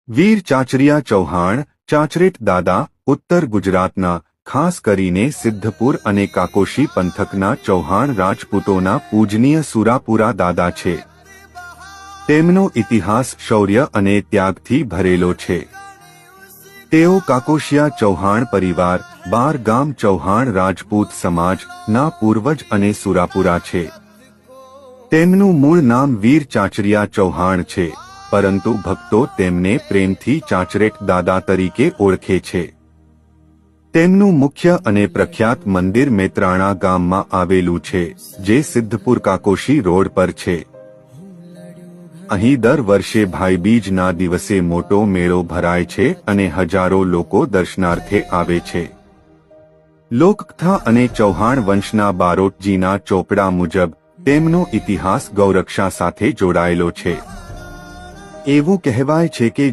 વીર ચાચરિયા ચૌહાણ ચાચરેટ દાદા ઉત્તર ગુજરાતના ખાસ કરીને સિદ્ધપુર અને કાકોશી પંથકના ચૌહાણ રાજપૂતોના પૂજનીય સુરાપુરા દાદા છે। તેમનો ઇતિહાસ શૌર્ય અને ત્યાગથી ભરેલો છે। તેઓ કાકોશિયા ચૌહાણ પરિવાર 12 ગામ ચૌહાણ રાજપૂત સમાજના પૂર્વજ અને સુરાપુરા છે। તેમનું મૂળ નામ વીર ચાચરિયા ચૌહાણ છે, પરંતુ ભક્તો તેમને પ્રેમથી ચાચરેટ દાદા તરીકે ઓળખે છે। તેમનું મુખ્ય અને પ્રખ્યાત મંદિર મેત્રાણા ગામમાં આવેલું છે, જે સિદ્ધપુર કાકોશી રોડ પર છે। અહીં દર વર્ષે ભાઈબીજના દિવસે મોટો મેળો ભરાય છે અને હજારો લોકો દર્શનાર્થે આવે છે। લોકકથા અને ચૌહાણ વંશના બારોટજીના ચોપડા મુજબ તેમનો ઇતિહાસ ગૌરક્ષા સાથે જોડાયેલો છે। એવું કહેવાય છે કે